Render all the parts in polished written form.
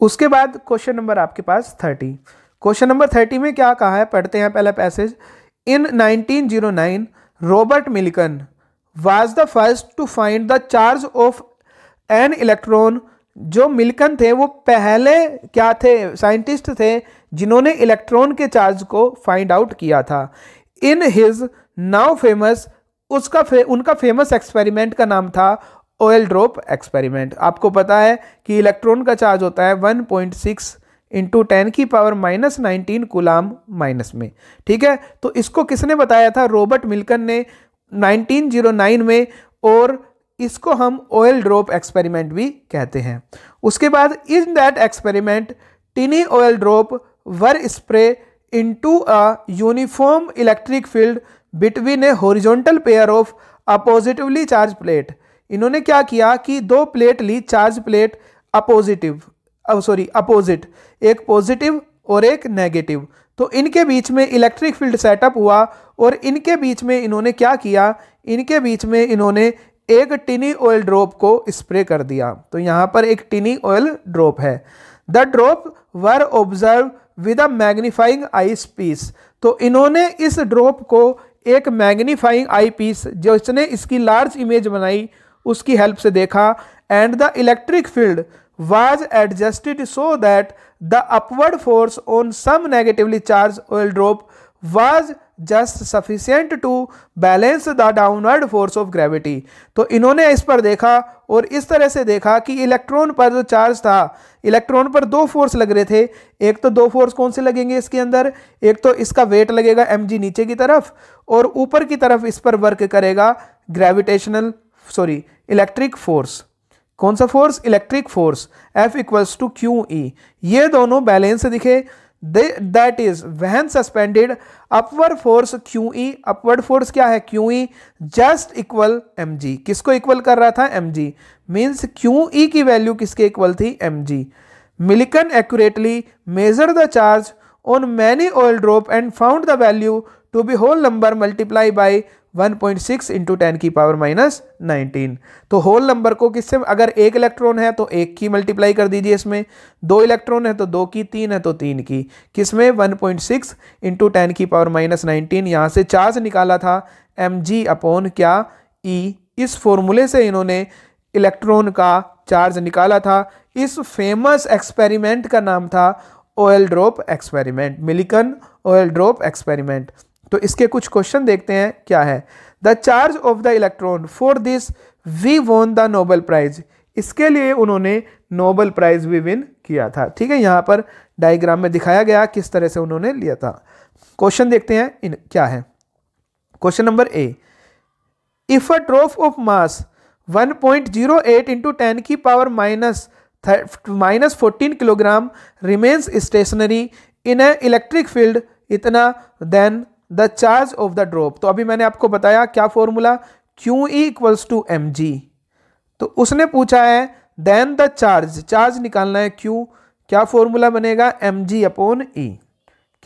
उसके बाद question number आपके पास 30। क्वेश्चन नंबर 30 में क्या कहा है, पढ़ते हैं पहला passage. In 1909 Robert Milton was the first to find the charge of an electron. जो मिल्टन थे वो पहले क्या थे, साइंटिस्ट थे जिन्होंने इलेक्ट्रॉन के चार्ज को फाइंड आउट किया था। इन हिज नाउ फेमस, उनका फेमस एक्सपेरिमेंट का नाम था ऑयल ड्रॉप एक्सपेरिमेंट। आपको पता है कि इलेक्ट्रॉन का चार्ज होता है 1.6 इंटू 10⁻⁻19 कूलाम माइनस में, ठीक है। तो इसको किसने बताया था, रॉबर्ट मिल्टन ने 1909 में, और इसको हम ऑयल ड्रॉप एक्सपेरिमेंट भी कहते हैं। उसके बाद in that experiment tiny oil drop were spray into a uniform electric field between a horizontal pair of oppositively charge plate. इन्होंने क्या किया कि दो प्लेट ली, चार्ज प्लेट अपोजिट, एक पॉजिटिव और एक नेगेटिव। तो इनके बीच में इलेक्ट्रिक फील्ड सेटअप हुआ और इनके बीच में इन्होंने क्या किया, इनके बीच में इन्होंने एक टिनी ऑयल ड्रॉप को स्प्रे कर दिया। तो यहाँ पर एक टिनी ऑयल ड्रॉप है। The drop were observe with a magnifying eyepiece. तो इन्होंने इस ड्रॉप को एक मैग्नीफाइंग आई पीस, जो इसने इसकी लार्ज इमेज बनाई, उसकी हेल्प से देखा। And the electric field was adjusted so that the upward force on some negatively charged oil drop was just sufficient to balance the downward force of gravity। तो इन्होंने इस पर देखा और इस तरह से देखा कि इलेक्ट्रॉन पर जो चार्ज था, इलेक्ट्रॉन पर दो फोर्स लग रहे थे। एक तो दो फोर्स कौन से लगेंगे इसके अंदर, एक तो इसका वेट लगेगा mg नीचे की तरफ, और ऊपर की तरफ इस पर वर्क करेगा इलेक्ट्रिक फोर्स। कौन सा force, electric force, F equals to QE। ये दोनों बैलेंस दिखे। That is when suspended upward force QE, upward force क्या है QE, जस्ट इक्वल mg। किसको इक्वल कर रहा था, mg, मींस QE की वैल्यू किसके इक्वल थी, mg। Milton accurately measure the charge on many oil drop and found the value to be whole number multiply by 1.6 into 10⁻⁻19। तो होल नंबर को किससे, अगर एक इलेक्ट्रॉन है तो एक की मल्टीप्लाई कर दीजिए, इसमें दो इलेक्ट्रॉन है तो दो की, तीन है तो तीन की, किसमें 1.6 इंटू 10⁻⁻19। यहाँ से चार्ज निकाला था mg अपॉन क्या, E। इस फॉर्मूले से इन्होंने इलेक्ट्रॉन का चार्ज निकाला था। इस फेमस एक्सपेरिमेंट का नाम था oil drop experiment, Milton oil drop experiment. तो इसके कुछ क्वेश्चन देखते हैं क्या है। The charge of the electron, for this we won the Nobel prize. इसके लिए उन्होंने नोबेल प्राइज भी विन किया था, ठीक है। यहाँ पर डायग्राम में दिखाया गया किस तरह से उन्होंने लिया था। क्वेश्चन देखते हैं क्या है। Question number A, if a drop of mass 1.08 into 10⁻⁻14 kilogram remains stationary in a electric field इतना, then the charge of the drop. तो अभी मैंने आपको बताया क्या formula, QE equals to mg। तो उसने पूछा है देन द चार्ज निकालना है Q, क्या फॉर्मूला बनेगा, mg अपॉन E।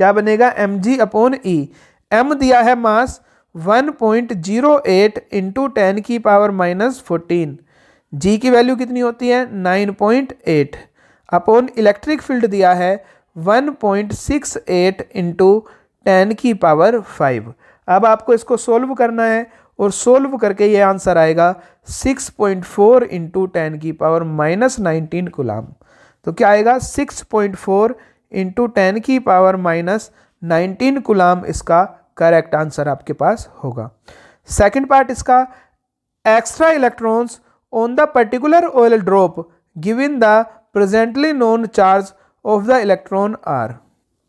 क्या बनेगा, mg अपॉन E। m दिया है मास 1.08 इंटू 10⁻⁻14, g की वैल्यू कितनी होती है 9.8, अपॉन इलेक्ट्रिक फील्ड दिया है 1.68 इंटू 10⁵। अब आपको इसको सोल्व करना है और सोल्व करके ये आंसर आएगा 6.4 इंटू 10⁻⁻19 कूलाम। तो क्या आएगा 6.4 इंटू 10⁻⁻19 कूलाम इसका करेक्ट आंसर आपके पास होगा। सेकंड पार्ट इसका, extra electrons on the particular oil drop given the presently known charge of the electron are.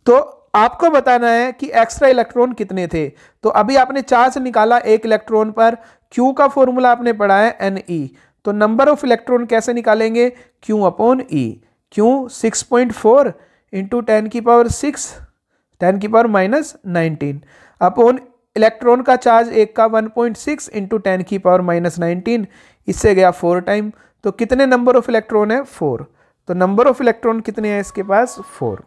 तो आपको बताना है कि एक्स्ट्रा इलेक्ट्रॉन कितने थे। तो अभी आपने चार्ज निकाला एक इलेक्ट्रॉन पर, Q का फॉर्मूला आपने पढ़ा है Ne। तो नंबर ऑफ इलेक्ट्रॉन कैसे निकालेंगे, Q upon E। Q 6.4 into 10⁻⁻19 upon electron का चार्ज एक का 1.6 इंटू 10⁻⁻19, इससे गया 4 टाइम। तो कितने नंबर ऑफ इलेक्ट्रॉन है, 4। तो नंबर ऑफ इलेक्ट्रॉन कितने हैं इसके पास, 4।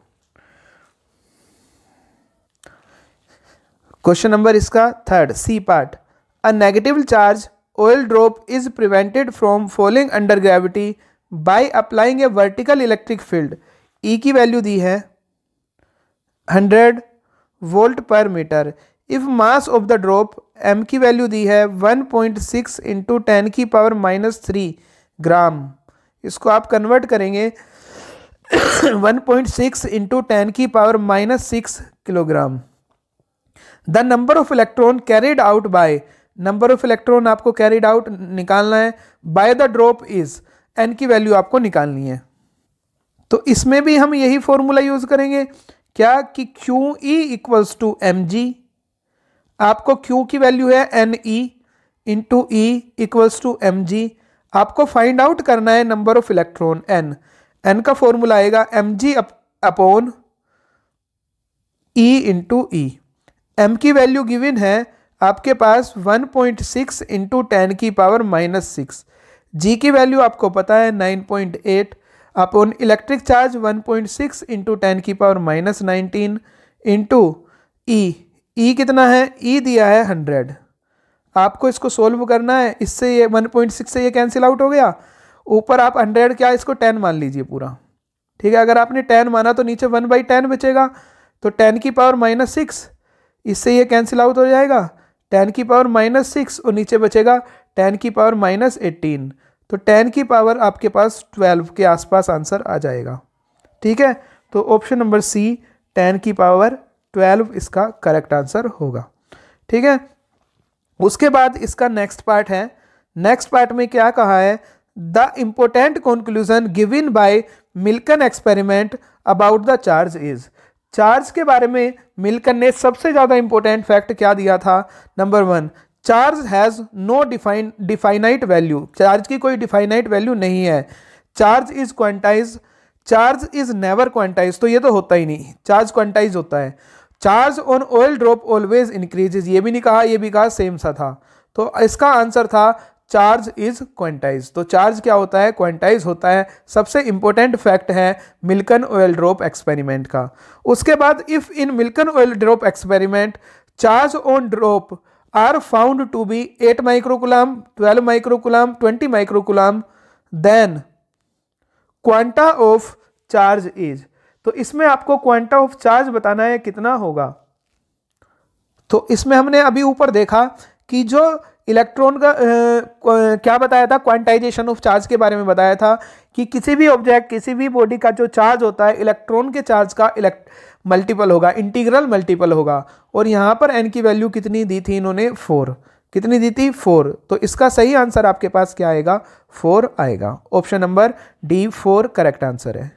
क्वेश्चन नंबर इसका third, C part, a negative charge oil drop is prevented from falling under gravity by applying a vertical electric field. E की वैल्यू दी है 100 volt per metre. If mass of the drop, M की value दी है 1.6 into 10⁻³ ग्राम। इसको आप convert करेंगे 1.6 into 10⁻6 kilogram. The number of electron carried out by, number of electron आपको कैरिड आउट निकालना है, by the drop is, n की वैल्यू आपको निकालनी है। तो इसमें भी हम यही फॉर्मूला यूज करेंगे क्या कि Q E equals to M G. आपको क्यू की वैल्यू है N E into E equals to M G. आपको फाइंड आउट करना है number of electron N. N का फॉर्मूला आएगा M G upon E into E. M की value given है आपके पास 1.6 इंटू 10⁻⁻6। जी की वैल्यू आपको पता है 9.8 upon electric charge 1.6 into 10⁻⁻19 into E. E कितना है? ई दिया है 100। आपको इसको सोल्व करना है, इससे ये 1.6 से ये कैंसिल आउट हो गया, ऊपर आप 100 क्या इसको 10 मान लीजिए पूरा, ठीक है। अगर आपने 10 माना तो नीचे 1/10 बचेगा, तो 10⁻⁻6 इससे ये कैंसिल आउट हो जाएगा, 10⁻⁻6 और नीचे बचेगा 10⁻⁻18। तो 10 की पावर आपके पास 12 के आसपास आंसर आ जाएगा, ठीक है। तो ऑप्शन नंबर सी 10⁻12 इसका करेक्ट आंसर होगा, ठीक है। उसके बाद इसका नेक्स्ट पार्ट है। नेक्स्ट पार्ट में क्या कहा है? The important conclusion given by Millikan experiment about the charge is. Charge के बारे में मिल्कन ने सबसे ज्यादा इंपॉर्टेंट फैक्ट क्या दिया था? Number 1, charge has no definite value. Charge की कोई डिफाइनाइट वैल्यू नहीं है। Charge is quantise, charge is never quantise. तो ये तो होता ही नहीं, चार्ज क्वांटाइज होता है। Charge on oil drop always increases, ये भी नहीं कहा, ये भी कहा, सेम सा था। तो इसका आंसर था चार्ज इज क्वांटाइज। तो चार्ज क्या होता है? क्वांटाइज होता है। सबसे इंपॉर्टेंट फैक्ट है मिल्कन ऑयल ड्रॉप एक्सपेरिमेंट का। उसके बाद if in Millikan oil drop experiment charge on drop are found to be 8 microcoulomb, 12 microcoulomb, 20 microcoulomb, then quanta of charge is. तो इसमें आपको क्वांटा ऑफ चार्ज बताना है कितना होगा। तो इसमें हमने अभी ऊपर देखा कि जो इलेक्ट्रॉन का क्या बताया था, क्वांटाइजेशन ऑफ चार्ज के बारे में बताया था कि किसी भी ऑब्जेक्ट, किसी भी बॉडी का जो चार्ज होता है इलेक्ट्रॉन के चार्ज का मल्टीपल होगा, इंटीग्रल मल्टीपल होगा। और यहाँ पर एन की वैल्यू कितनी दी थी इन्होंने? 4। कितनी दी थी? 4। तो इसका सही आंसर आपके पास क्या आएगा? 4 आएगा। Option number D 4 correct answer है।